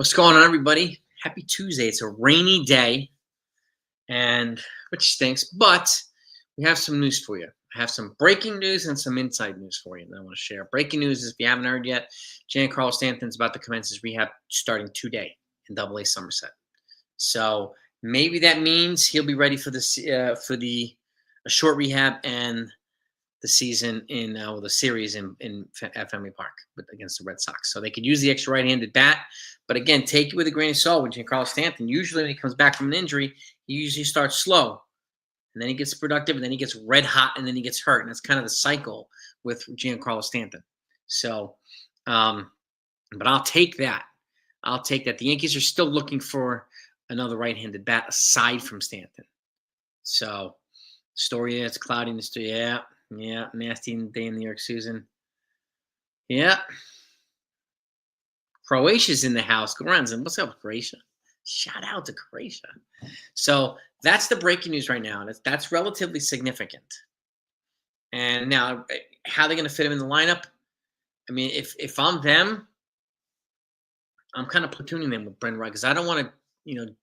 What's going on, everybody? Happy Tuesday. It's a rainy day, and which stinks, but we have some news for you. I have some breaking news and some inside news for you that I want to share. Breaking news is, if you haven't heard yet, Giancarlo Stanton's about to commence his rehab starting today in Double-A Somerset. So maybe that means he'll be ready for the a short rehab and the season the series at Fenway Park against the Red Sox. So they could use the extra right-handed bat. But again, take it with a grain of salt with Giancarlo Stanton. Usually when he comes back from an injury, he usually starts slow. And then he gets productive, and then he gets red hot, and then he gets hurt. And that's kind of the cycle with Giancarlo Stanton. So, but I'll take that. I'll take that. The Yankees are still looking for another right-handed bat aside from Stanton. So, story, it's cloudy in the studio. Yeah, nasty day in New York, Susan. Yeah. Croatia's in the house. Go around. What's up, Croatia? Shout out to Croatia. So that's the breaking news right now. That's relatively significant. And now, how they're going to fit him in the lineup? I mean, if I'm them, I'm kind of platooning them with Ben Rice because I don't want to,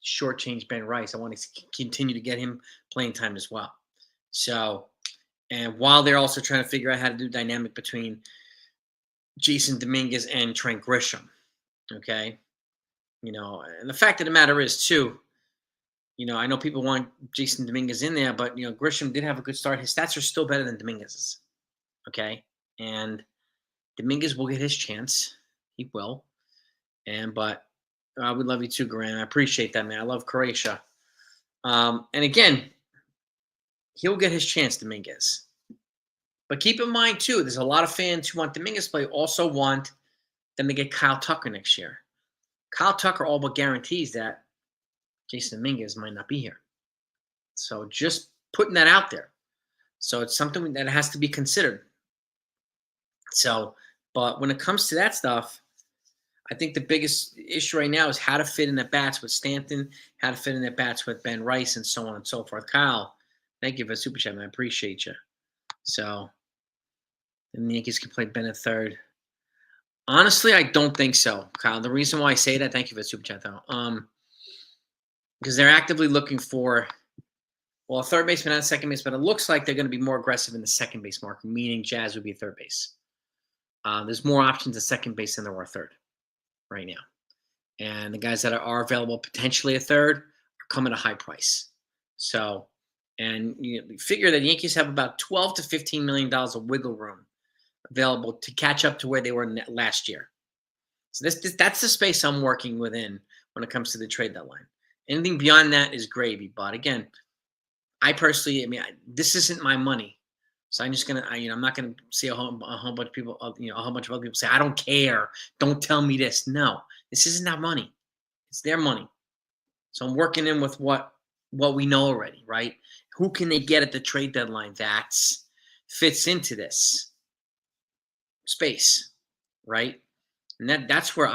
shortchange Ben Rice. I want to continue to get him playing time as well. So, and while they're also trying to figure out how to do dynamic between Jason Dominguez and Trent Grisham, okay? And the fact of the matter is, too, I know people want Jason Dominguez in there, but, Grisham did have a good start. His stats are still better than Dominguez's, okay? And Dominguez will get his chance. He will. But I would love you too, Grant. I appreciate that, man. I love Croatia. And again, he'll get his chance, Dominguez. But keep in mind, too, there's a lot of fans who want Dominguez to play also want them to get Kyle Tucker next year. Kyle Tucker all but guarantees that Jason Dominguez might not be here. So just putting that out there. So it's something that has to be considered. So, but when it comes to that stuff, I think the biggest issue right now is how to fit in the bats with Stanton, how to fit in the bats with Ben Rice, and so on and so forth. Kyle, thank you for the super chat, man. I appreciate you. So, and the Yankees can play Ben at third. Honestly, I don't think so, Kyle. The reason why I say that, thank you for the super chat, though, because they're actively looking for, a third baseman and a second base, but it looks like they're going to be more aggressive in the second base market, meaning Jazz would be third base. There's more options at second base than there are third right now. And the guys that are available potentially a third are coming at a high price. So, and you figure that the Yankees have about $12 to $15 million of wiggle room available to catch up to where they were last year. So that's the space I'm working within when it comes to the trade deadline. Anything beyond that is gravy. But again, I personally, this isn't my money. So I'm just going to, I'm not going to see a whole bunch of people, a whole bunch of other people say, I don't care. Don't tell me this. No, this isn't our money. It's their money. So I'm working in with what we know already, right? Who can they get at the trade deadline that fits into this space, right? And that's where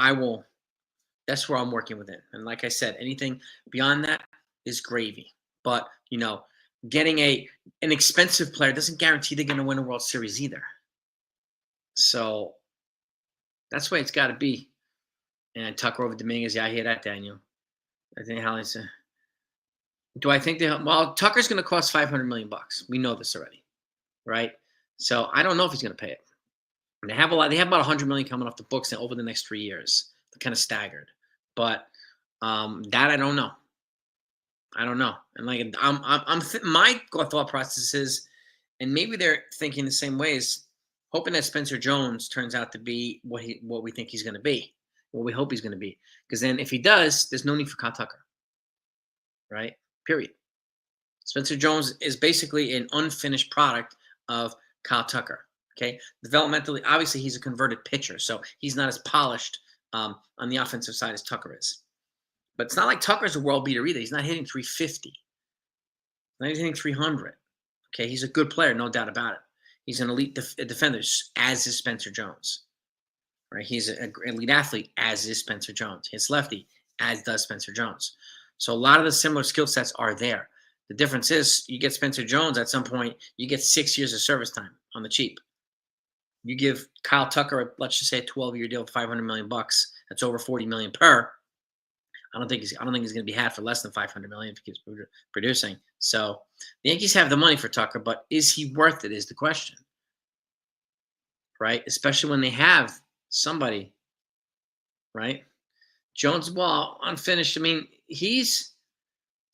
that's where I'm working with it. And like I said, anything beyond that is gravy. But, getting an expensive player doesn't guarantee they're going to win a World Series either. So that's the way it's got to be. And Tucker over Dominguez, yeah, I hear that, Daniel. I think do I think Tucker's going to cost $500 million. We know this already, right? So I don't know if he's going to pay it. And they have about $100 million coming off the books over the next 3 years. They're kind of staggered, but that I don't know. And like my thought process is, and maybe they're thinking the same ways, hoping that Spencer Jones turns out to be what we think he's going to be, what we hope he's going to be. Because then if he does, there's no need for Kyle Tucker, right? Period. Spencer Jones is basically an unfinished product of Kyle Tucker. Okay, developmentally, obviously he's a converted pitcher, so he's not as polished on the offensive side as Tucker is. But it's not like Tucker's a world beater either. He's not hitting 350. He's not hitting 300. Okay, he's a good player, no doubt about it. He's an elite defender, as is Spencer Jones. Right? He's an elite athlete, as is Spencer Jones. He's lefty, as does Spencer Jones. So a lot of the similar skill sets are there. The difference is you get Spencer Jones at some point, you get 6 years of service time on the cheap. You give Kyle Tucker, let's just say a 12-year deal with $500 million. That's over 40 million per. I don't think he's going to be had for less than 500 million if he keeps producing. So the Yankees have the money for Tucker, but is he worth it? Is the question, right? Especially when they have somebody, right? Jones, well, unfinished. I mean,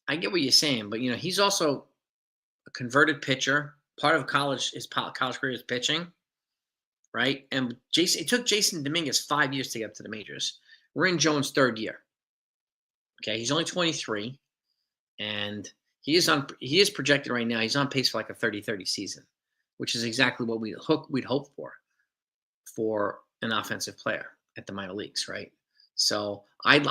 I get what you're saying, but he's also a converted pitcher. Part of his college career is pitching, right? And it took Jason Dominguez 5 years to get up to the majors. We're in Jones' third year. Okay, he's only 23, and he is projected right now. He's on pace for like a 30-30 season, which is exactly what we'd hope for an offensive player at the minor leagues, right? So I'm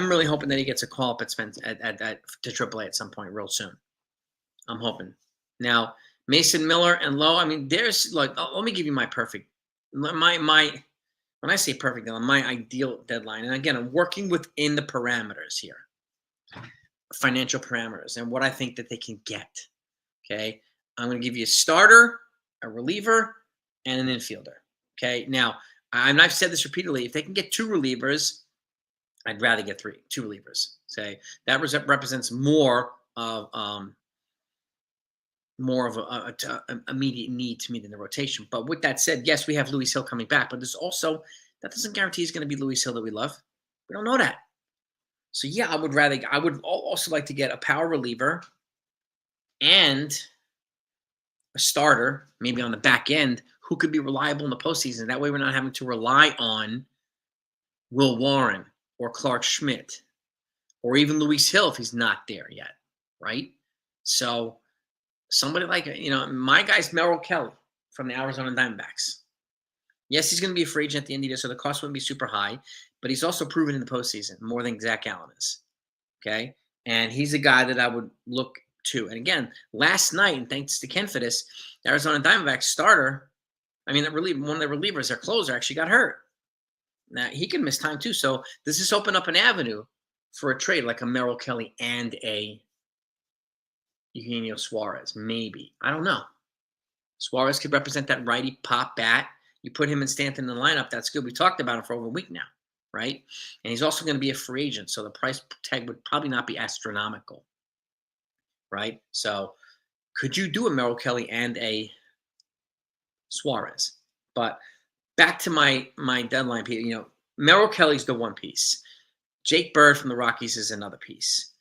really hoping that he gets a call up to AAA at some point real soon. I'm hoping. Now Mason Miller and Lowe. I mean, there's let me give you my perfect when I say perfect deadline, my ideal deadline. And again, I'm working within the parameters here, financial parameters, and what I think that they can get. Okay, I'm going to give you a starter, a reliever, and an infielder. Okay, now I've said this repeatedly. If they can get 2 relievers, I'd rather get 2 relievers. Say that represents more of an immediate need to meet in the rotation. But with that said, yes, we have Luis Hill coming back, but there's also that doesn't guarantee he's going to be Luis Hill that we love. We don't know that. So yeah, I would also like to get a power reliever and a starter, maybe on the back end, who could be reliable in the postseason. That way we're not having to rely on Will Warren or Clark Schmidt or even Luis Hill if he's not there yet, right? So somebody like, my guy's Merrill Kelly from the Arizona Diamondbacks. Yes, he's going to be a free agent at the end of the year, so the cost wouldn't be super high, but he's also proven in the postseason more than Zach Allen is, okay? And he's a guy that I would look to. And again, last night, and thanks to Ken for this, the Arizona Diamondbacks starter, one of the relievers, their closer, actually got hurt. Now, he can miss time too, so does this open up an avenue for a trade like a Merrill Kelly and a Eugenio Suarez? Maybe. I don't know. Suarez could represent that righty pop bat. You put him and Stanton in the lineup, that's good. We talked about him for over a week now, right? And he's also going to be a free agent, so the price tag would probably not be astronomical, right? So could you do a Merrill Kelly and a Suarez? But back to my deadline piece, Merrill Kelly's the one piece. Jake Bird from the Rockies is another piece,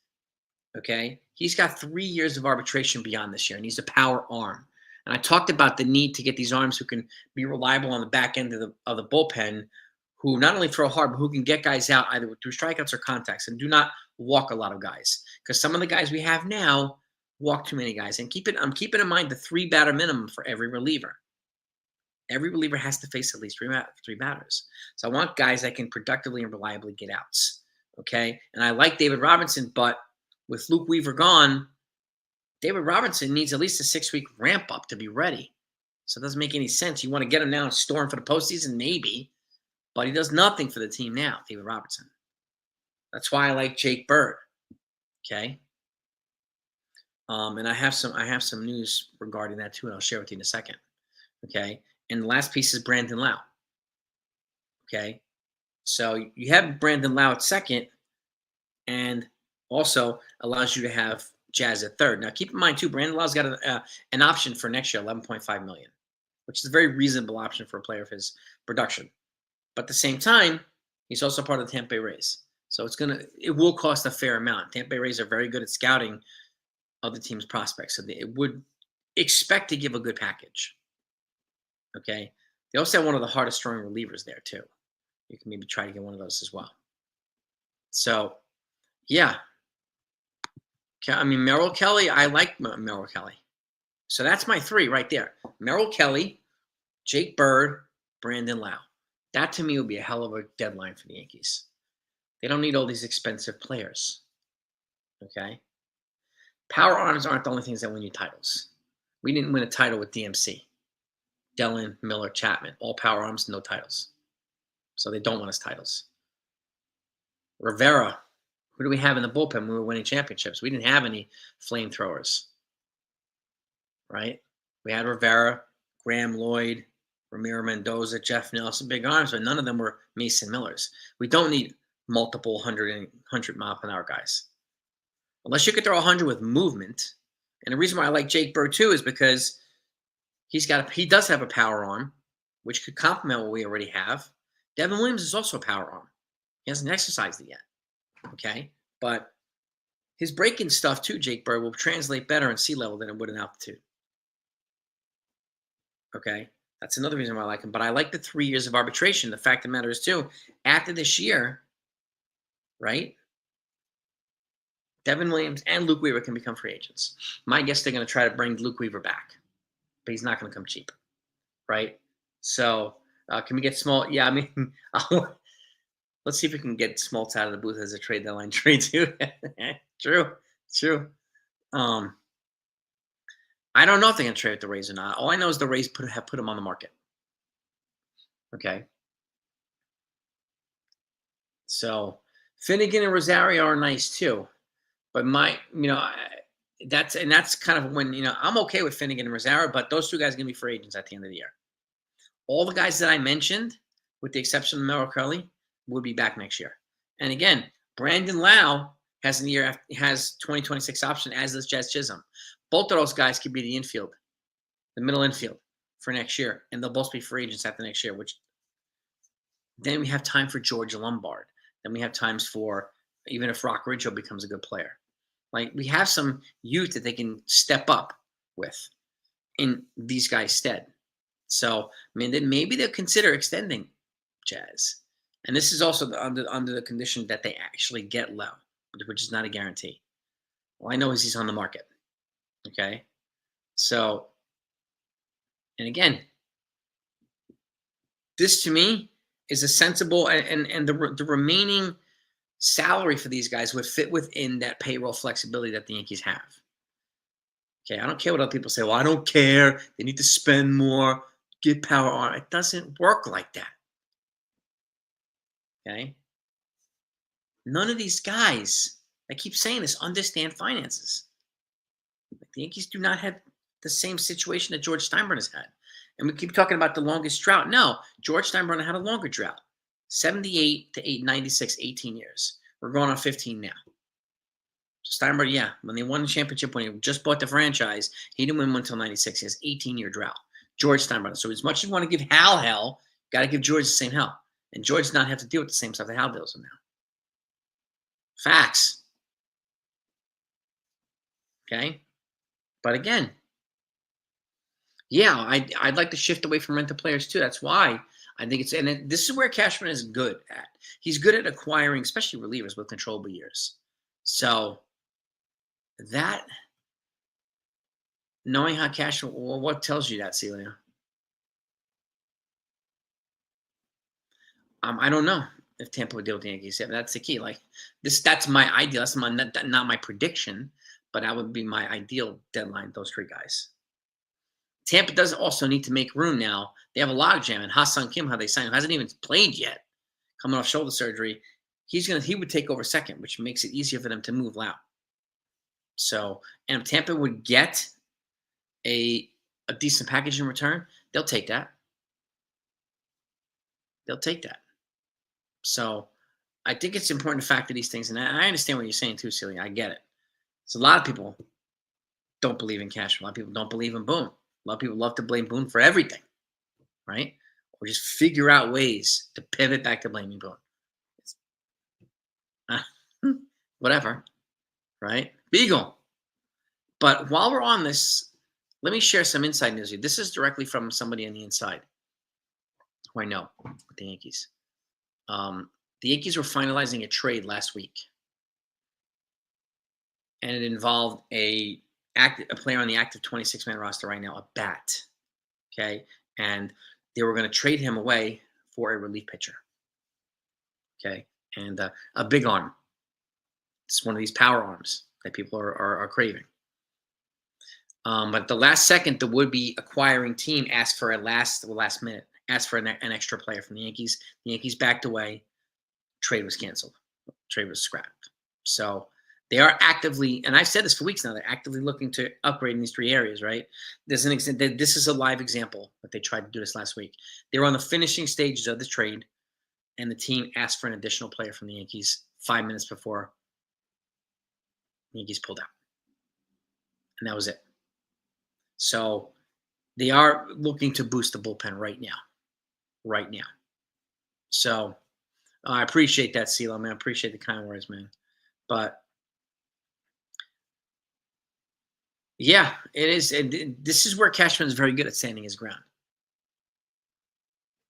okay? He's got 3 years of arbitration beyond this year, and he's a power arm. And I talked about the need to get these arms who can be reliable on the back end of the bullpen, who not only throw hard, but who can get guys out either through strikeouts or contacts and do not walk a lot of guys. Because some of the guys we have now walk too many guys. And I'm keeping in mind the 3 batter minimum for every reliever. Every reliever has to face at least three batters. So I want guys that can productively and reliably get outs. Okay? And I like David Robinson, but with Luke Weaver gone, David Robinson needs at least a 6-week ramp up to be ready. So it doesn't make any sense. You want to get him now and store him for the postseason? Maybe. But he does nothing for the team now, David Robertson. That's why I like Jake Bird. Okay. And I have some news regarding that too, and I'll share with you in a second. Okay. And the last piece is Brandon Lau. Okay. So you have Brandon Lau at second, and also allows you to have Jazz at third. Now, keep in mind, too, Brandon Lau's got an option for next year, $11.5 million, which is a very reasonable option for a player of his production. But at the same time, he's also part of the Tampa Bay Rays. So it will cost a fair amount. Tampa Bay Rays are very good at scouting other teams' prospects, so they would expect to give a good package. Okay? They also have one of the hardest throwing relievers there, too. You can maybe try to get one of those as well. So, yeah. Merrill Kelly, I like Merrill Kelly. So that's my 3 right there. Merrill Kelly, Jake Bird, Brandon Lau. That to me would be a hell of a deadline for the Yankees. They don't need all these expensive players. Okay? Power arms aren't the only things that win you titles. We didn't win a title with DMC. Dellin, Miller, Chapman. All power arms, no titles. So they don't win us titles. Rivera. Who do we have in the bullpen when we were winning championships? We didn't have any flamethrowers, right? We had Rivera, Graham Lloyd, Ramiro Mendoza, Jeff Nelson, big arms, but none of them were Mason Millers. We don't need multiple 100 mile per hour guys. Unless you could throw 100 with movement. And the reason why I like Jake Bird too is because he does have a power arm, which could complement what we already have. Devin Williams is also a power arm. He hasn't exercised it yet. Okay? But his breaking stuff too, Jake Bird, will translate better in sea level than it would in altitude. Okay? That's another reason why I like him. But I like the 3 years of arbitration. The fact of the matter is too, after this year, right? Devin Williams and Luke Weaver can become free agents. My guess they're going to try to bring Luke Weaver back, but he's not going to come cheap, right? So can we get small? Yeah, I mean, let's see if we can get Smoltz out of the booth as a trade deadline trade too. True. I don't know if they're going to trade with the Rays or not. All I know is the Rays have put him on the market. Okay. So Finnegan and Rosario are nice too. But that's kind of when, I'm okay with Finnegan and Rosario, but those two guys are going to be free agents at the end of the year. All the guys that I mentioned, with the exception of Merrill Kelly, will be back next year. And again, Brandon Lau has 2026 option, as does Jazz Chisholm. Both of those guys could be the middle infield for next year, and they'll both be free agents after next year, which then we have time for George Lombard. Then we have times for, even if Rock Ridgeo becomes a good player. Like, we have some youth that they can step up with in these guys' stead. So, then maybe they'll consider extending Jazz. And this is also under the condition that they actually get Lau, which is not a guarantee. All I know is he's on the market. Okay? So, and again, this to me is a sensible, and the remaining salary for these guys would fit within that payroll flexibility that the Yankees have. Okay, I don't care what other people say. Well, I don't care. They need to spend more, get power on. It doesn't work like that. Okay? None of these guys, I keep saying this, understand finances. The Yankees do not have the same situation that George Steinbrenner has had. And we keep talking about the longest drought. No, George Steinbrenner had a longer drought. 78 to 96, 18 years. We're going on 15 now. So Steinbrenner, when they won the championship, when he just bought the franchise, he didn't win one until 96. He has 18-year drought. George Steinbrenner. So as much as you want to give Hal hell, got to give George the same hell. And George does not have to deal with the same stuff that Hal deals with now. Facts. Okay? But again, I'd like to shift away from rental players too. That's why I think this is where Cashman is good at. He's good at acquiring, especially relievers with controllable years. So that, knowing how Cashman, what tells you that, Celia? I don't know if Tampa would deal with the Yankees. Yeah, that's the key. Like that's my ideal. That's not my prediction, but that would be my ideal deadline. Those three guys. Tampa does also need to make room now. They have a lot of jam. And Ha-Seong Kim, how they signed him, hasn't even played yet. Coming off shoulder surgery, he would take over second, which makes it easier for them to move Lau. So, and if Tampa would get a decent package in return, they'll take that. So, I think it's important to factor these things in. And I understand what you're saying too, Celia. I get it. So, a lot of people don't believe in Cashman. A lot of people don't believe in Boone. A lot of people love to blame Boone for everything, right? Or just figure out ways to pivot back to blaming Boone. Whatever, right? Beagle. But while we're on this, let me share some inside news. This is directly from somebody on the inside who I know with the Yankees. The Yankees were finalizing a trade last week, and it involved a player on the active 26-man roster right now, a bat. Okay, and they were going to trade him away for a relief pitcher. Okay, and a big arm. It's one of these power arms that people are craving. But at the last second, the would-be acquiring team asked for last minute, asked for an extra player from the Yankees. The Yankees backed away. Trade was canceled. Trade was scrapped. So They are actively, and I've said this for weeks now, they're actively looking to upgrade in these 3 areas, right? There's an example. This is a live example that they tried to do this last week. They were on the finishing stages of the trade, and the team asked for an additional player from the Yankees 5 minutes before the Yankees pulled out. And that was it. So they are looking to boost the bullpen right now. Right now. So I appreciate that, CeeLo, man. I appreciate the kind words, man. But yeah, it is. This is where Cashman is very good at standing his ground.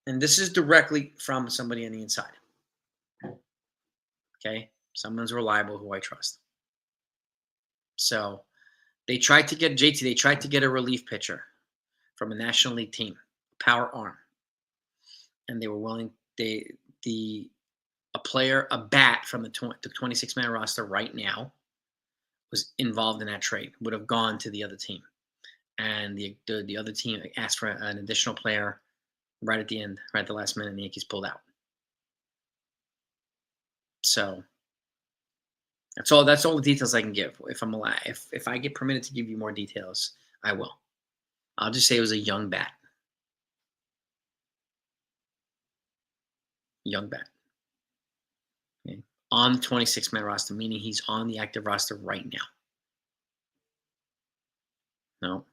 And this is directly from somebody on the inside. Okay? Someone's reliable who I trust. So they tried to get JT, they tried to get a relief pitcher from a National League team, power arm. And they were willing, a bat from the 26-man roster right now was involved in that trade, would have gone to the other team. And the other team asked for an additional player right at the end, right at the last minute, and the Yankees pulled out. So that's all the details I can give. If I'm allowed, if I get permitted to give you more details, I will. I'll just say it was a young bat. Young bat. Okay. On the 26-man roster, meaning he's on the active roster right now. No.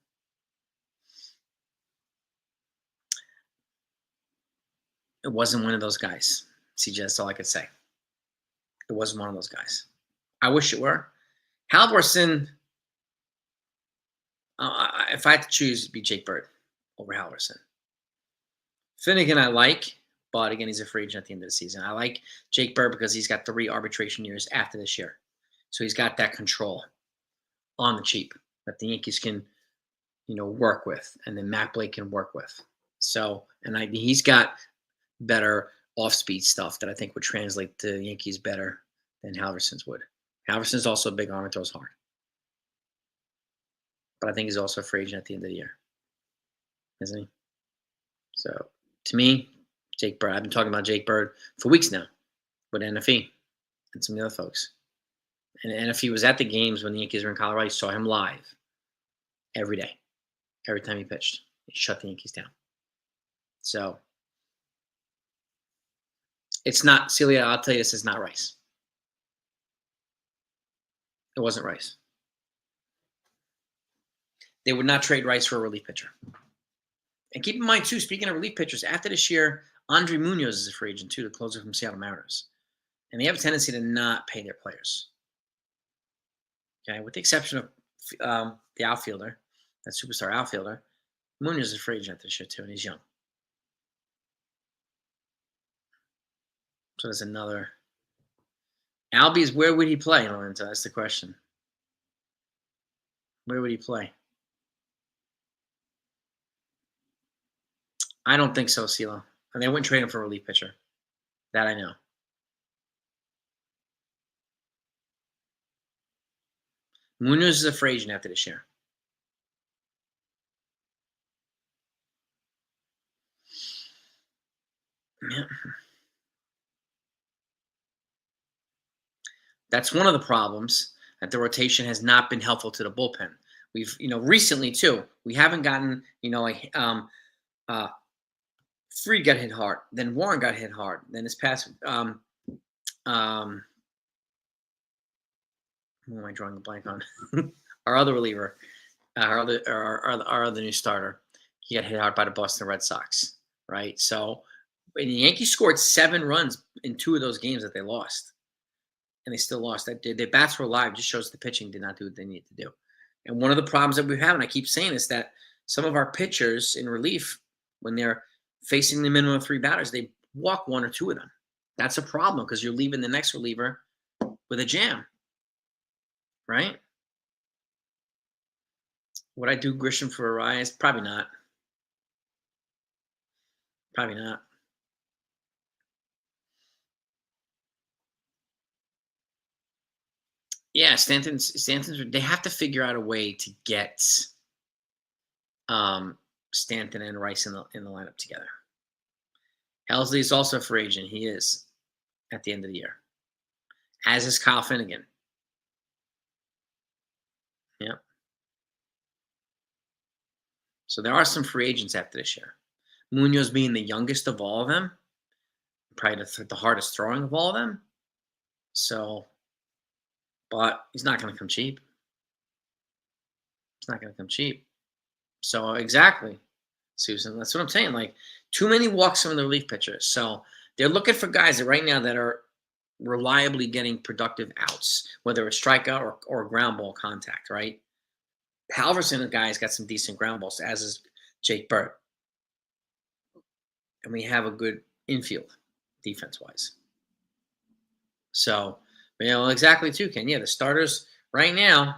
It wasn't one of those guys. CJ, that's all I could say. It wasn't one of those guys. I wish it were. Halverson, if I had to choose, it'd be Jake Bird over Halverson. Finnegan I like, but again, he's a free agent at the end of the season. I like Jake Bird because he's got 3 arbitration years after this year. So he's got that control on the cheap that the Yankees can, work with, and then Matt Blake can work with. So, and he's got better off-speed stuff that I think would translate to the Yankees better than Halverson's would. Halverson's also a big arm and throws hard. But I think he's also a free agent at the end of the year. Isn't he? So, to me, Jake Bird. I've been talking about Jake Bird for weeks now with NFE and some of the other folks. And NFE was at the games when the Yankees were in Colorado. You saw him live every day. Every time he pitched, he shut the Yankees down. So, it's not, Celia, I'll tell you this is not Rice. It wasn't Rice. They would not trade Rice for a relief pitcher. And keep in mind, too, speaking of relief pitchers, after this year, Andre Munoz is a free agent, too, the closer from Seattle Mariners. And they have a tendency to not pay their players. Okay, with the exception of the outfielder, that superstar outfielder, Munoz is a free agent this year, too, and he's young. So there's another. Albies, where would he play, Lorenzo? That's the question. Where would he play? I don't think so, CeeLo. And they wouldn't trade him for a relief pitcher. That I know. Munoz is a free agent after this year. Yeah. That's one of the problems, that the rotation has not been helpful to the bullpen. We've, recently too, we haven't gotten, Freed got hit hard, then Warren got hit hard, then this past, who am I drawing a blank on? Our other reliever, our other new starter, he got hit hard by the Boston Red Sox, right? So, and the Yankees scored 7 runs in 2 of those games that they lost. And they still lost. Their bats were alive. Just shows the pitching did not do what they needed to do. And one of the problems that we have, and I keep saying this, that some of our pitchers in relief, when they're facing the minimum of 3 batters, they walk 1 or 2 of them. That's a problem because you're leaving the next reliever with a jam, right? Would I do Grisham for a rise? Probably not. Probably not. Yeah, Stanton's. They have to figure out a way to get Stanton and Rice in the lineup together. Helsley is also a free agent. He is at the end of the year, as is Kyle Finnegan. Yeah. So there are some free agents after this year. Munoz being the youngest of all of them, probably the hardest throwing of all of them. So, but he's not going to come cheap. It's not going to come cheap. So exactly, Susan. That's what I'm saying. Like too many walks from the relief pitchers. So they're looking for guys that right now that are reliably getting productive outs, whether it's strikeout or ground ball contact. Right. Halverson, a guy, has got some decent ground balls, as is Jake Bird, and we have a good infield defense wise. So, exactly too, Ken. Yeah, the starters right now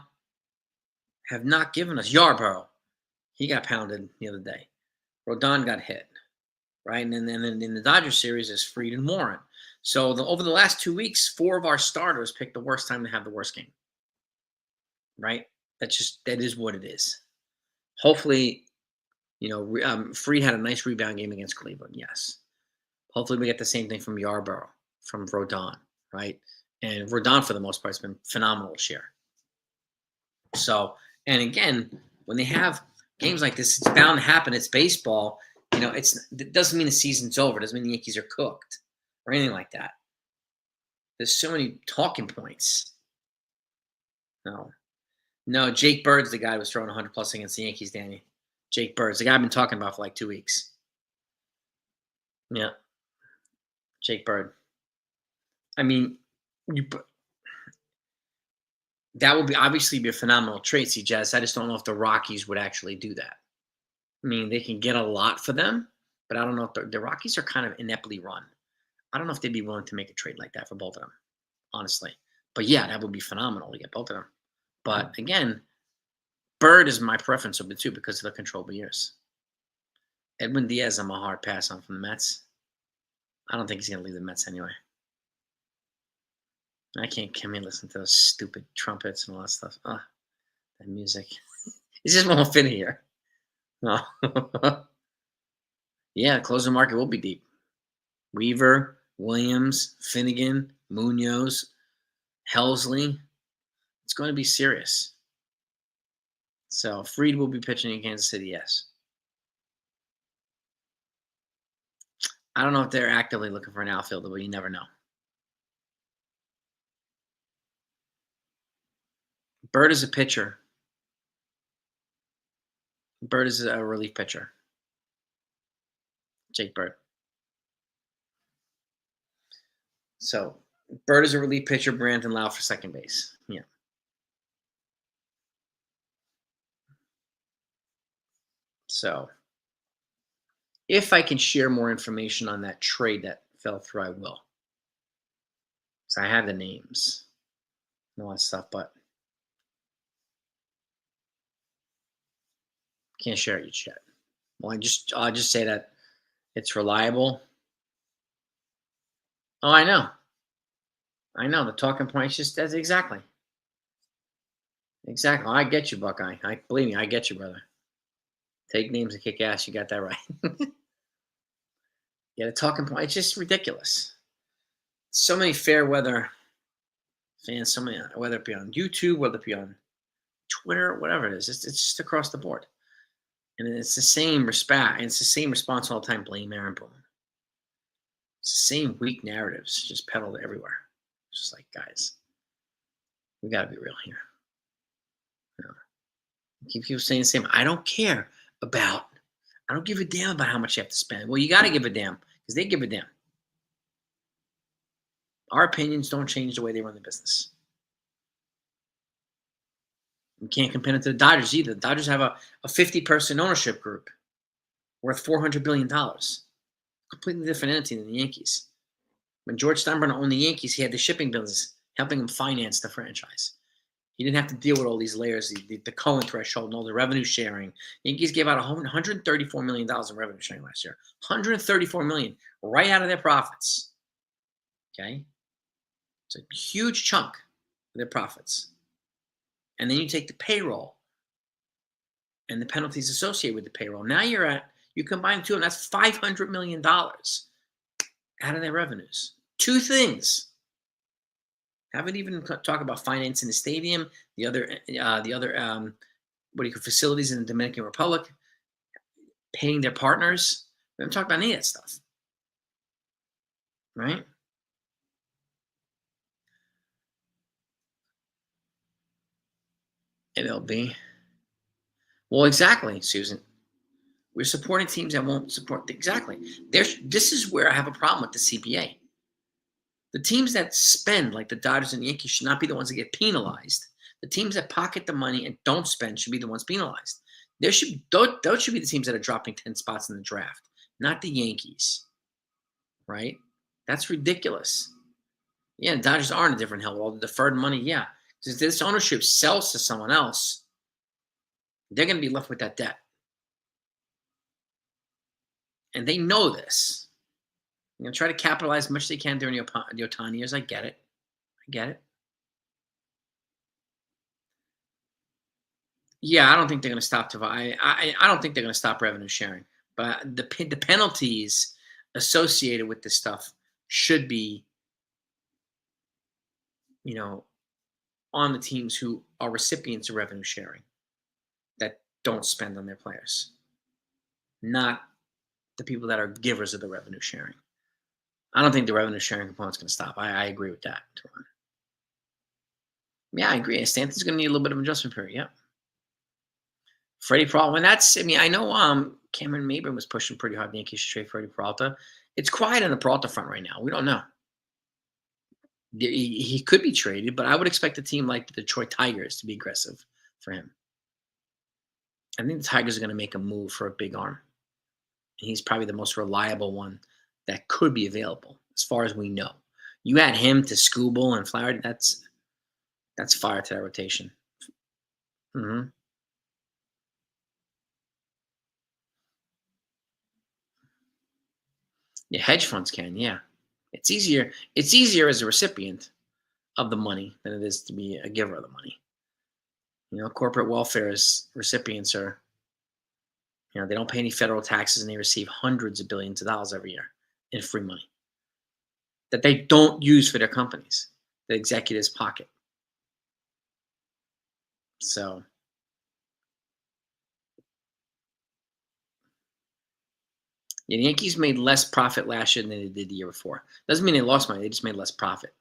have not given us Yarborough. He got pounded the other day. Rodon got hit, right? And then in the Dodgers series is Fried and Warren. So over the last 2 weeks, 4 of our starters picked the worst time to have the worst game, right? That is what it is. Hopefully, Fried had a nice rebound game against Cleveland, yes. Hopefully we get the same thing from Yarborough, from Rodon, right? And Rodon, for the most part, has been phenomenal this year. So, and again, when they have games like this, it's bound to happen. It's baseball. It doesn't mean the season's over. It doesn't mean the Yankees are cooked or anything like that. There's so many talking points. No, Jake Bird's the guy who was throwing 100 plus against the Yankees, Danny. Jake Bird's the guy I've been talking about for like 2 weeks. Yeah. Jake Bird. I mean, that would obviously be a phenomenal trade, Jazz. I just don't know if the Rockies would actually do that. I mean, they can get a lot for them, but I don't know if the Rockies are kind of ineptly run. I don't know if they'd be willing to make a trade like that for both of them, honestly. But yeah, that would be phenomenal to get both of them. But again, Bird is my preference of the two because of the controllable years. Edwin Diaz, I'm a hard pass on from the Mets. I don't think he's going to leave the Mets anyway. I can't come and listen to those stupid trumpets and all that stuff. That music. It just won't fit here. No. Yeah, closing market will be deep. Weaver, Williams, Finnegan, Munoz, Helsley. It's going to be serious. So Fried will be pitching in Kansas City, yes. I don't know if they're actively looking for an outfielder, but you never know. Bird is a pitcher. Bird is a relief pitcher. Jake Bird. So Bird is a relief pitcher. Brandon Lau for second base. Yeah. So if I can share more information on that trade that fell through, I will. So I have the names and all that stuff, but can't share it yet. Well, I'll just say that it's reliable. Oh, I know. The talking points just that's exactly. Exactly. I get you, Buckeye. Believe me, I get you, brother. Take names and kick ass. You got that right. Yeah, the talking point. It's just ridiculous. So many fair weather fans. So many, whether it be on YouTube, whether it be on Twitter, whatever it is. It's just across the board. And it's the same respect. And it's the same response all the time. Blame Aaron Boone. It's the same weak narratives just peddled everywhere. It's just like, guys, we got to be real here. Keep people saying the same. I don't give a damn about how much you have to spend. Well, you got to give a damn because they give a damn. Our opinions don't change the way they run the business. You can't compare it to the Dodgers either. The Dodgers have a 50-person ownership group worth $400 billion. Completely different entity than the Yankees. When George Steinbrenner owned the Yankees, he had the shipping business helping him finance the franchise. He didn't have to deal with all these layers, the Cohen threshold and all the revenue sharing. Yankees gave out $134 million in revenue sharing last year. $134 million right out of their profits. Okay? It's a huge chunk of their profits. And then you take the payroll and the penalties associated with the payroll. Now you combine the two, and that's $500 million out of their revenues. Two things. Haven't even talk about financing the stadium, the other what do you call facilities in the Dominican Republic, paying their partners. We haven't talked about any of that stuff, right? MLB. Well, exactly, Susan. We're supporting teams that won't support exactly. This is where I have a problem with the CBA. The teams that spend, like the Dodgers and the Yankees, should not be the ones that get penalized. The teams that pocket the money and don't spend should be the ones penalized. Those should be the teams that are dropping 10 spots in the draft, not the Yankees, right? That's ridiculous. Yeah, the Dodgers are in a different hell with all the deferred money. Yeah, because if this ownership sells to someone else, they're going to be left with that debt, and they know this. Try to capitalize as much as they can during the Ohtani years. I get it. I get it. Yeah, I don't think they're going to stop. I don't think they're going to stop revenue sharing. But the penalties associated with this stuff should be, you know, on the teams who are recipients of revenue sharing that don't spend on their players, not the people that are givers of the revenue sharing. I don't think the revenue sharing component's going to stop. I agree with that, Teron. Yeah, I agree. Stanton's going to need a little bit of adjustment period. Yeah. Freddie Peralta. I know Cameron Maybin was pushing pretty hard. The Yankees should trade Freddie Peralta. It's quiet on the Peralta front right now. We don't know. He could be traded, but I would expect a team like the Detroit Tigers to be aggressive for him. I think the Tigers are going to make a move for a big arm. And he's probably the most reliable one that could be available, as far as we know. You add him to Skubal and Flower, that's fire to that rotation. Mm-hmm. Yeah, hedge funds can, yeah. It's easier as a recipient of the money than it is to be a giver of the money. Corporate welfare recipients are, they don't pay any federal taxes and they receive hundreds of billions of dollars every year in free money that they don't use for their companies, the executives pocket. So the Yankees made less profit last year than they did the year before. Doesn't mean they lost money. They just made less profit.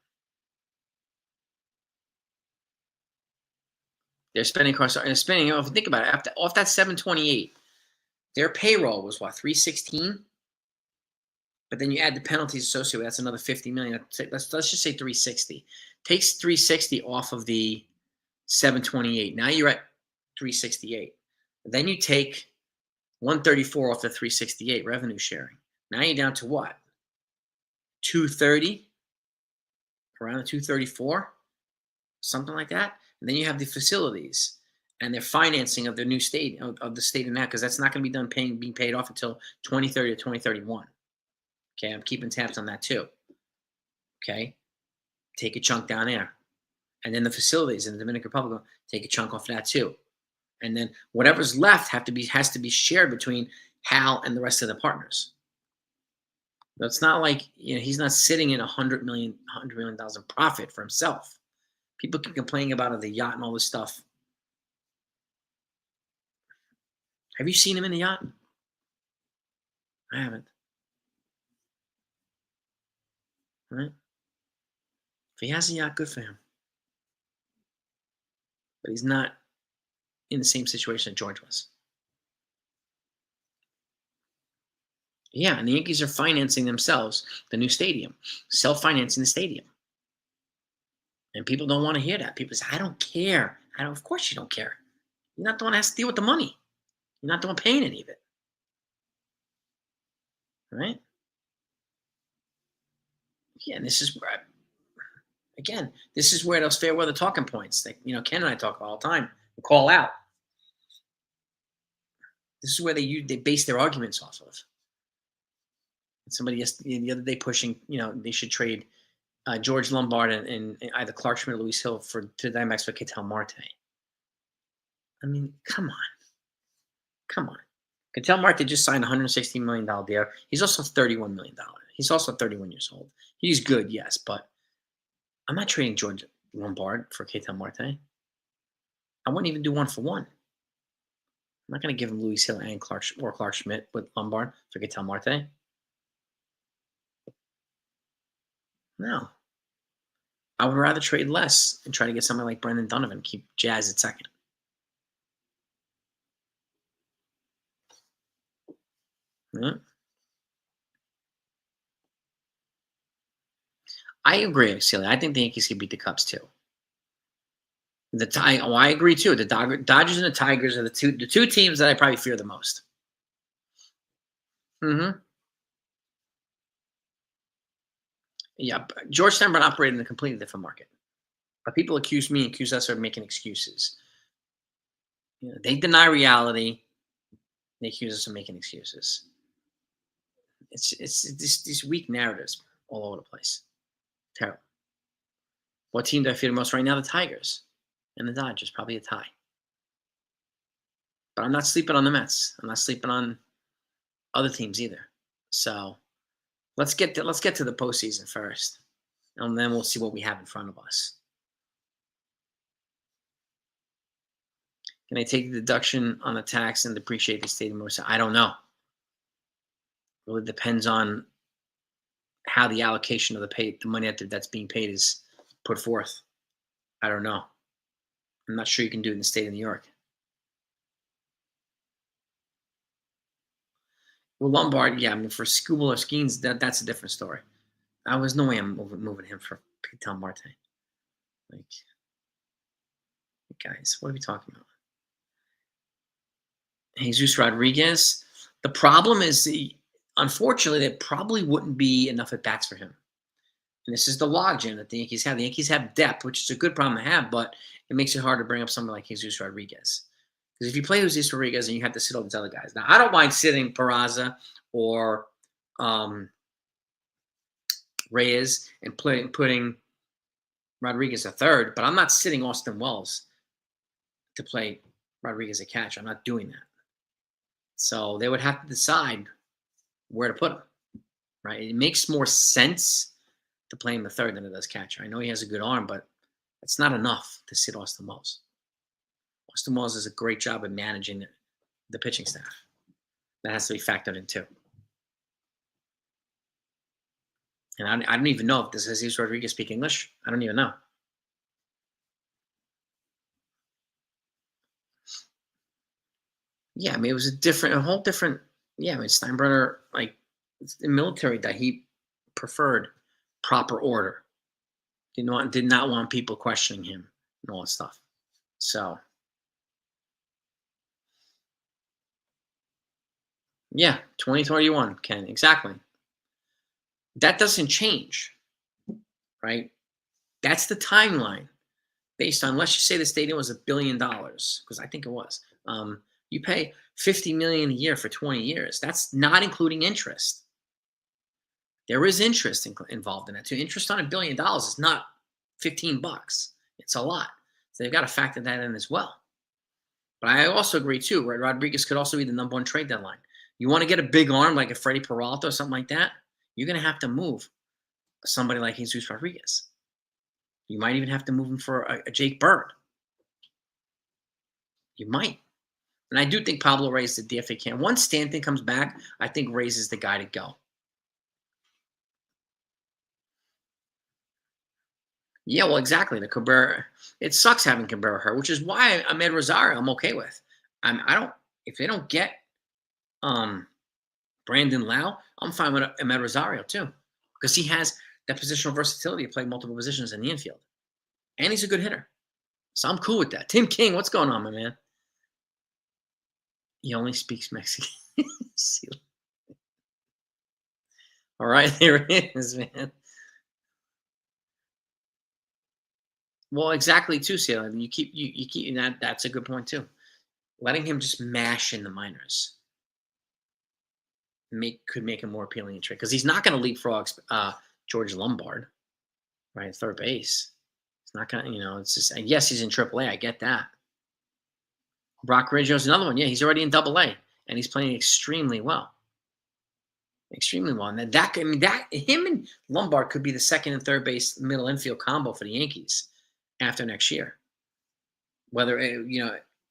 They're spending across and spending. If you think about it, off that 728, their payroll was what, 316? But then you add the penalties associated with that's another 50 million. Let's just say 360. Takes 360 off of the 728. Now you're at 368. Then you take 134 off the 368 revenue sharing. Now you're down to what? 230, around the 234, something like that. And then you have the facilities and their financing of the new stadium of the stadium now, because that's not going to be done being paid off until 2030 or 2031. Okay, I'm keeping tabs on that too. Okay, take a chunk down there, and then the facilities in the Dominican Republic take a chunk off of that too, and then whatever's left has to be shared between Hal and the rest of the partners. So it's not like he's not sitting in $100 million in profit for himself. People can complain about the yacht and all this stuff. Have you seen him in the yacht? I haven't. Right? If he has a yacht, good for him. But he's not in the same situation that George was. Yeah, and the Yankees are financing themselves the new stadium, self-financing the stadium. And people don't want to hear that. People say, I don't care. Of course you don't care. You're not the one that has to deal with the money. You're not the one paying any of it. Right? Yeah, and this is where those fair weather talking points that Ken and I talk all the time. We call out. This is where they base their arguments off of. Somebody the other day pushing, they should trade George Lombard and either Clark Schmidt or Luis Hill to the Diamondbacks for Ketel Marte. I mean, come on. Ketel Marte just signed a $116 million deal. He's also $31 million. He's also 31 years old. He's good, yes, but I'm not trading George Lombard for Ketel Marte. I wouldn't even do 1-for-1. I'm not going to give him Luis Hill and Clark Schmidt with Lombard for Ketel Marte. No. I would rather trade less and try to get somebody like Brendan Donovan, keep Jazz at second. Yeah. I agree, Celia. I think the Yankees could beat the Cubs too. I agree too. The Dodgers and the Tigers are the two teams that I probably fear the most. Mm-hmm. Yeah, George Steinbrenner operated in a completely different market. But people accuse us of making excuses. They deny reality. They accuse us of making excuses. It's these weak narratives all over the place. Terrible. What team do I fear the most right now? The Tigers and the Dodgers, probably a tie. But I'm not sleeping on the Mets. I'm not sleeping on other teams either. So let's get to the postseason first, and then we'll see what we have in front of us. Can I take the deduction on the tax and depreciate the stadium? I don't know. It really depends on how the allocation of the money that's being paid is put forth. I don't know. I'm not sure you can do it in the state of New York. Well, Lombard, yeah, I mean, for Skubal or Skeens, that's a different story. I was no way I'm moving him for Ketel Marte. Like, guys, what are we talking about? Jesus Rodriguez. The problem is, unfortunately, there probably wouldn't be enough at bats for him. And this is the logjam that the Yankees have. The Yankees have depth, which is a good problem to have, but it makes it hard to bring up someone like Jesus Rodriguez. Because if you play Jesus Rodriguez and you have to sit all these other guys. Now, I don't mind sitting Peraza or Reyes and putting Rodriguez a third, but I'm not sitting Austin Wells to play Rodriguez a catcher. I'm not doing that. So they would have to decide where to put him, right? It makes more sense to play him the third than it does catcher. I know he has a good arm, but it's not enough to sit Austin Wells. Austin Wells does a great job of managing the pitching staff. That has to be factored in too. And I don't even know if does Jesus Rodriguez speak English. I don't even know. Yeah, I mean, it was a whole different. Yeah, I mean, Steinbrenner, like, in military, that he preferred proper order. Did not want people questioning him and all that stuff. So, yeah, 2021, Ken, exactly. That doesn't change, right? That's the timeline based on, let's just say the stadium was $1 billion, because I think it was. You pay $50 million a year for 20 years. That's not including interest. There is interest involved in that too. Interest on $1 billion is not $15. It's a lot. So they've got to factor that in as well. But I also agree too, right? Rodriguez could also be the number one trade deadline. You want to get a big arm like a Freddie Peralta or something like that, you're going to have to move somebody like Jesus Rodriguez. You might even have to move him for a Jake Bird. You might. And I do think Pablo Reyes the DFA can. Once Stanton comes back, I think Reyes is the guy to go. Yeah, well, exactly. The Cabrera, it sucks having Cabrera hurt, which is why Ahmed Rosario I'm okay with. If they don't get Brandon Lau, I'm fine with Ahmed Rosario too, because he has that positional versatility to play multiple positions in the infield, and he's a good hitter. So I'm cool with that. Tim King, what's going on, my man? He only speaks Mexican. All right, there it is, man. Well, exactly too, Celia. You keep that. That's a good point too. Letting him just mash in the minors could make him more appealing in trade, because he's not going to leapfrog George Lombard, right? At third base. It's not going to, it's just, yes, he's in AAA. I get that. Brock Ridgio's another one. Yeah, he's already in AA, and he's playing extremely well. extremely well. And that I mean, that him and Lombard could be the second and third base middle infield combo for the Yankees after next year. Whether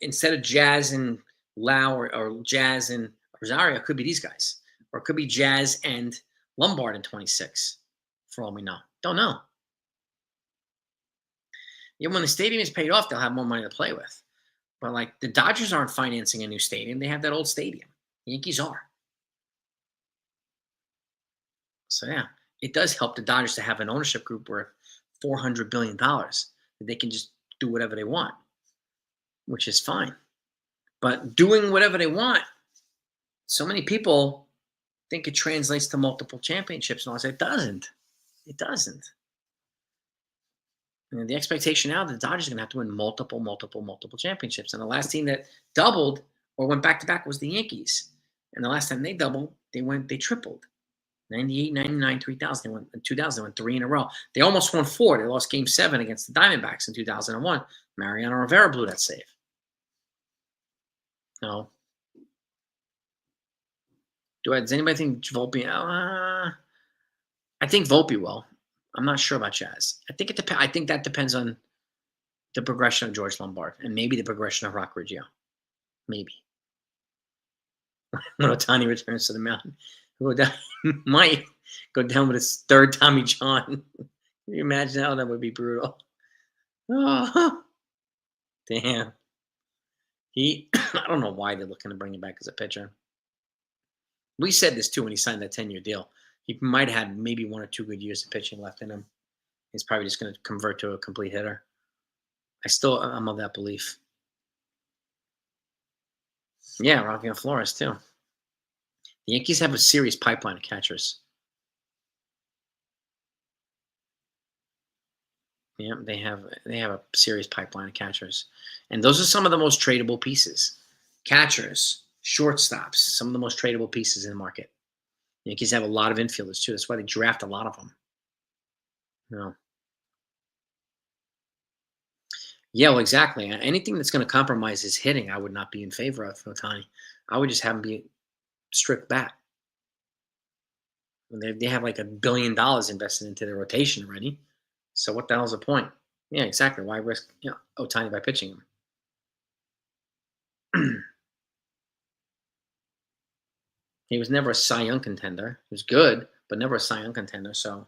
instead of Jazz and Lau or Jazz and Rosario, it could be these guys, or it could be Jazz and Lombard in 26. For all we know, don't know. Yeah, when the stadium is paid off, they'll have more money to play with. But like the Dodgers aren't financing a new stadium; they have that old stadium. The Yankees are. So yeah, it does help the Dodgers to have an ownership group worth $400 billion that they can just do whatever they want, which is fine. But doing whatever they want, so many people think it translates to multiple championships, and I say it doesn't. It doesn't. And the expectation now, the Dodgers are going to have to win multiple championships. And the last team that doubled or went back to back was the Yankees. And the last time they doubled, they tripled. 98, 99, 3000. They went in 2000. They went 3 in a row. They almost won 4. They lost Game 7 against the Diamondbacks in 2001. Mariano Rivera blew that save. No. Does anybody think Volpe? I think Volpe will. I'm not sure about Jazz. I think I think that depends on the progression of George Lombard and maybe the progression of Rock Riggio. Maybe. When Ohtani returns to the mountain, might go down with his third Tommy John. Can you imagine how that would be brutal? Oh, damn. I don't know why they're looking to bring him back as a pitcher. We said this too when he signed that 10-year deal. He might have had maybe 1 or 2 good years of pitching left in him. He's probably just going to convert to a complete hitter. I'm of that belief. Yeah, Rafael Flores too. The Yankees have a serious pipeline of catchers. Yeah, they have a serious pipeline of catchers. And those are some of the most tradable pieces. Catchers, shortstops, some of the most tradable pieces in the market. The Yankees have a lot of infielders too. That's why they draft a lot of them. Yeah, well, exactly. Anything that's going to compromise his hitting, I would not be in favor of for Ohtani. I would just have him be strict bat. They have like $1 billion invested into their rotation already. So what the hell's the point? Yeah, exactly. Why risk Ohtani by pitching him? He was never a Cy Young contender. He was good, but never a Cy Young contender. So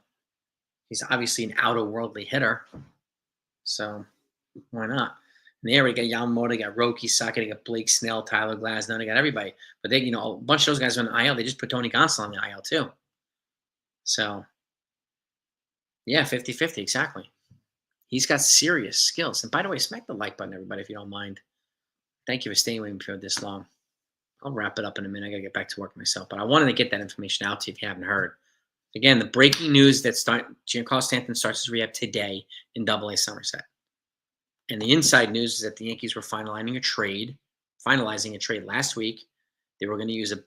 he's obviously an outer-worldly hitter. So why not? And they already got Yamamoto, they got Roki Saka, they got Blake Snell, Tyler Glasnow, they got everybody. But they, a bunch of those guys are on the IL. They just put Tony Gonsolin on the IL too. So yeah, 50-50, exactly. He's got serious skills. And by the way, smack the like button, everybody, if you don't mind. Thank you for staying with me for this long. I'll wrap it up in a minute. I got to get back to work myself. But I wanted to get that information out to you if you haven't heard. Again, the breaking news that Giancarlo Stanton starts his rehab today in AA Somerset. And the inside news is that the Yankees were finalizing a trade last week. They were going to use a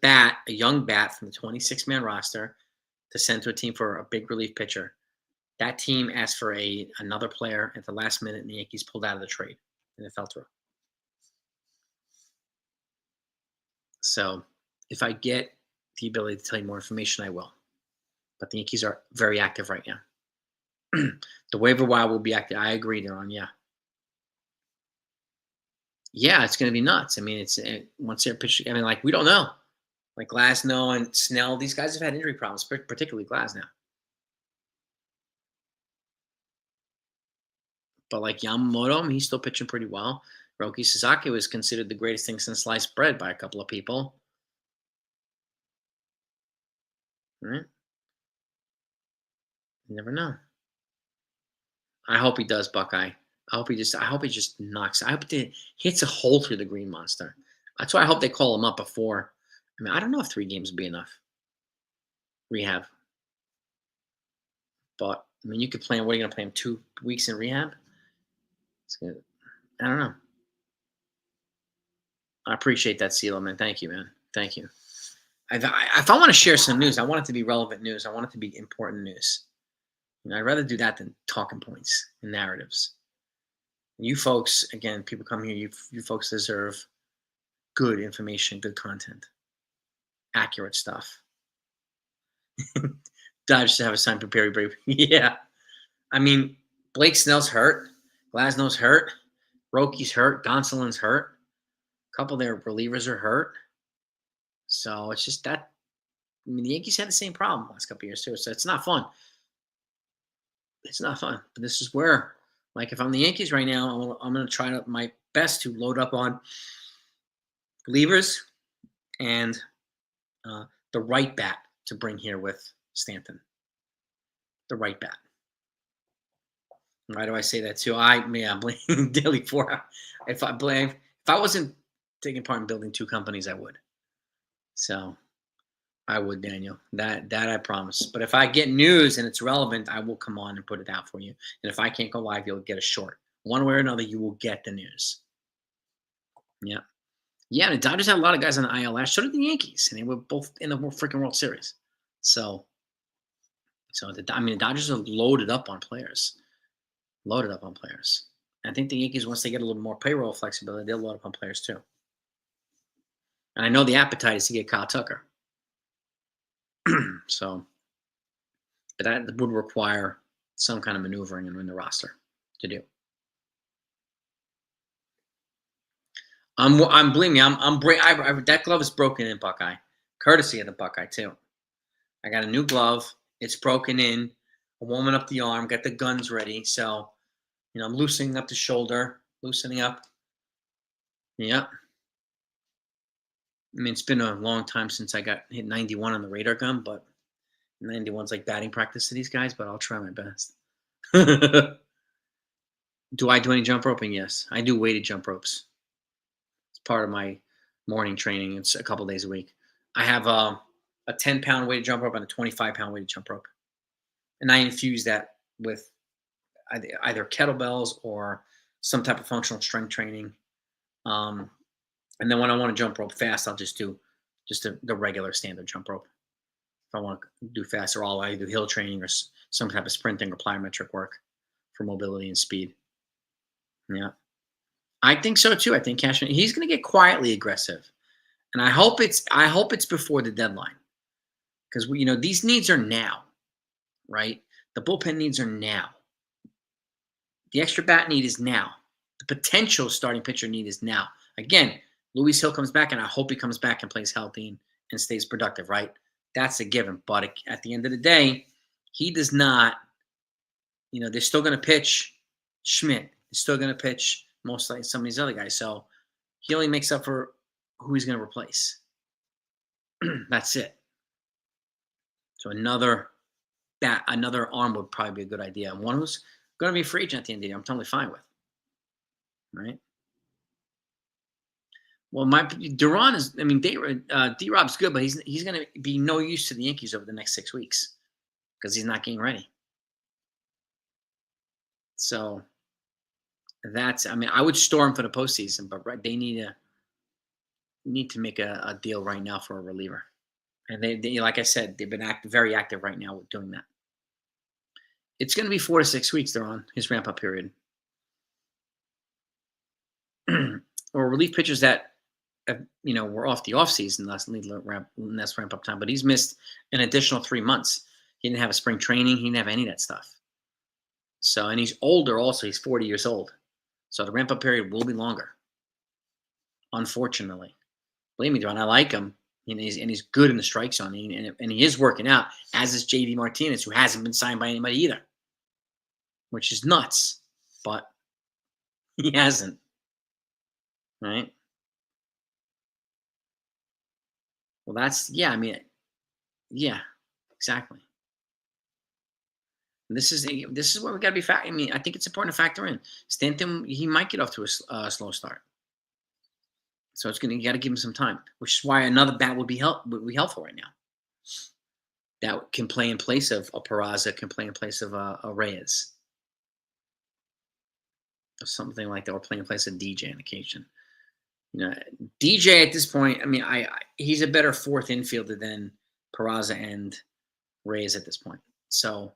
young bat from the 26-man roster to send to a team for a big relief pitcher. That team asked for another player at the last minute, and the Yankees pulled out of the trade, and it fell through. So if I get the ability to tell you more information, I will. But the Yankees are very active right now. The waiver wire will be active. I agree, Deron. Yeah. Yeah, it's going to be nuts. I mean, once they're pitching, I mean, like, we don't know. Like Glasnow and Snell, these guys have had injury problems, particularly Glasnow. But like Yamamoto, he's still pitching pretty well. Roki Sasaki was considered the greatest thing since sliced bread by a couple of people. All right? You never know. I hope he does, Buckeye. I hope he just knocks. I hope he hits a hole through the Green Monster. That's why I hope they call him up before. I mean, I don't know if 3 games would be enough. Rehab. But I mean, you could play him. What are you going to play him 2 weeks in rehab? It's good. I don't know. I appreciate that, CeeLo, man. Thank you, man. Thank you. If I want to share some news, I want it to be relevant news. I want it to be important news. I'd rather do that than talking points and narratives. You folks, again, people come here. You folks deserve good information, good content, accurate stuff. Dodgers have a sign for Perry Brave. Yeah. I mean, Blake Snell's hurt. Glasnow's hurt. Rocky's hurt. Gonsolin's hurt. A couple of their relievers are hurt. So it's just that. I mean, the Yankees had the same problem last couple of years too. So it's not fun. It's not fun. But this is where, like, if I'm the Yankees right now, I'm going to try my best to load up on relievers and the right bat to bring here with Stanton. The right bat. Why do I say that too? I'm blaming Daily 4. If I wasn't taking part in building two companies, I would. So I would, Daniel. That I promise. But if I get news and it's relevant, I will come on and put it out for you. And if I can't go live, you'll get a short. One way or another, you will get the news. Yeah. Yeah, the Dodgers had a lot of guys on the IL last. So did the Yankees, and they were both in the freaking World Series. So the Dodgers are loaded up on players. Loaded up on players. I think the Yankees, once they get a little more payroll flexibility, they'll load up on players too. And I know the appetite is to get Kyle Tucker. But that would require some kind of maneuvering in the roster to do. Believe me, that glove is broken in, Buckeye. Courtesy of the Buckeye too. I got a new glove. It's broken in. I'm warming up the arm. Got the guns ready. So, I'm loosening up the shoulder. Loosening up. Yeah. I mean, it's been a long time since I got hit 91 on the radar gun, but 91's like batting practice to these guys, but I'll try my best. Do I do any jump roping? Yes. I do weighted jump ropes. It's part of my morning training. It's a couple days a week. I have a 10-pound weighted jump rope and a 25-pound weighted jump rope. And I infuse that with either kettlebells or some type of functional strength training. And then when I want to jump rope fast, I'll just do the regular standard jump rope. If I want to do faster, I'll either do hill training or some type of sprinting or plyometric work for mobility and speed. Yeah. I think so too. I think Cashman, he's going to get quietly aggressive. And I hope it's before the deadline. Because these needs are now, right? The bullpen needs are now. The extra bat need is now. The potential starting pitcher need is now. Again, Luis Hill comes back, and I hope he comes back and plays healthy and stays productive, right? That's a given. But at the end of the day, he does not, they're still going to pitch Schmidt. They're still going to pitch most like some of these other guys. So he only makes up for who he's going to replace. That's it. So another arm would probably be a good idea. And one who's going to be a free agent at the end of the year, I'm totally fine with. Right? Well, Duran is. I mean, D-Rob's good, but he's going to be no use to the Yankees over the next 6 weeks because he's not getting ready. So that's. I mean, I would store him for the postseason, but they need to make a deal right now for a reliever, and they like I said, they've been very active right now with doing that. It's going to be 4 to 6 weeks. They're on his ramp up period, or relief pitchers that. We're off the offseason. That's ramp up time. But he's missed an additional 3 months. He didn't have a spring training. He didn't have any of that stuff. So, and he's older also. He's 40 years old. So the ramp up period will be longer. Unfortunately. Believe me, John, I like him. And he's good in the strike zone. And he is working out, as is JD Martinez, who hasn't been signed by anybody either. Which is nuts. But he hasn't. Right? Well, yeah, exactly. And this is where we got to be I think it's important to factor in. Stanton, he might get off to a slow start, so you got to give him some time. Which is why another bat would be helpful right now. That can play in place of a Peraza, can play in place of a Reyes, or something like that, or play in place of DJ on occasion. DJ at this point, he's a better fourth infielder than Peraza and Reyes at this point. So,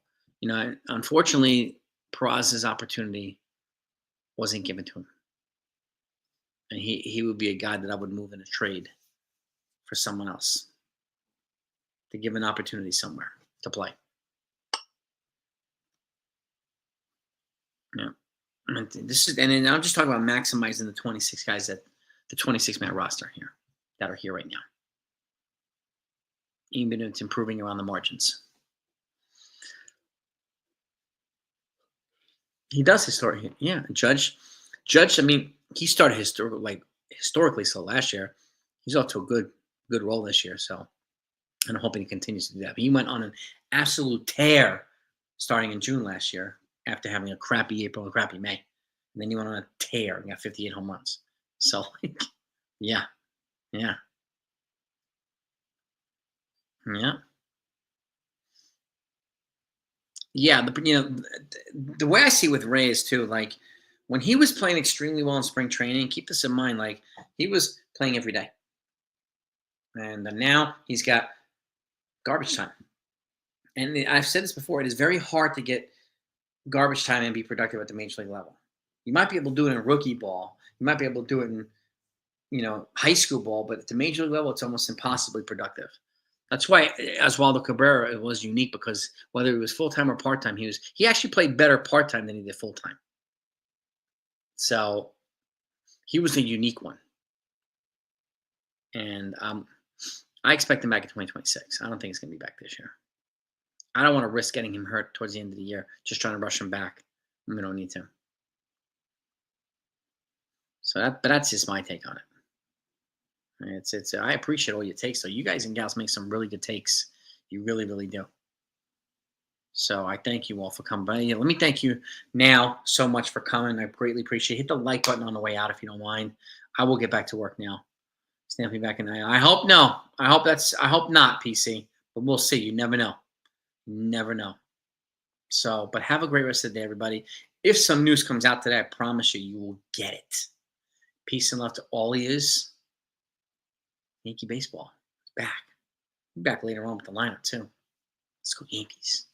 unfortunately, Peraza's opportunity wasn't given to him. And he would be a guy that I would move in a trade for someone else. to give an opportunity somewhere to play. Yeah. And then I'm just talking about maximizing the 26 guys the 26-man roster here that are here right now. Even if it's improving around the margins. He does historically. Yeah. Judge, I mean, he started historically slow last year. He's off to a good roll this year. So, and I'm hoping he continues to do that. But he went on an absolute tear starting in June last year after having a crappy April and crappy May. And then he went on a tear and got 58 home runs. So, yeah. Yeah. Yeah. Yeah. The way I see with Ray is too, like when he was playing extremely well in spring training, keep this in mind, like he was playing every day. And now he's got garbage time. And I've said this before, it is very hard to get garbage time and be productive at the major league level. You might be able to do it in rookie ball. You might be able to do it in, high school ball, but at the major league level, it's almost impossibly productive. That's why Oswaldo Cabrera was unique because whether he was full-time or part-time, he actually played better part-time than he did full-time. So he was a unique one. And I expect him back in 2026. I don't think he's going to be back this year. I don't want to risk getting him hurt towards the end of the year, just trying to rush him back. We don't need to. So that's just my take on it. I appreciate all your takes, though. You guys and gals make some really good takes. You really, really do. So I thank you all for coming by. Let me thank you now so much for coming. I greatly appreciate it. Hit the like button on the way out if you don't mind. I will get back to work now. Stamping back in the I hope no. I hope not, PC. But we'll see. You never know. You never know. So, but have a great rest of the day, everybody. If some news comes out today, I promise you will get it. Peace and love to all ears. Yankee baseball is back. We'll be back later on with the lineup, too. Let's go Yankees.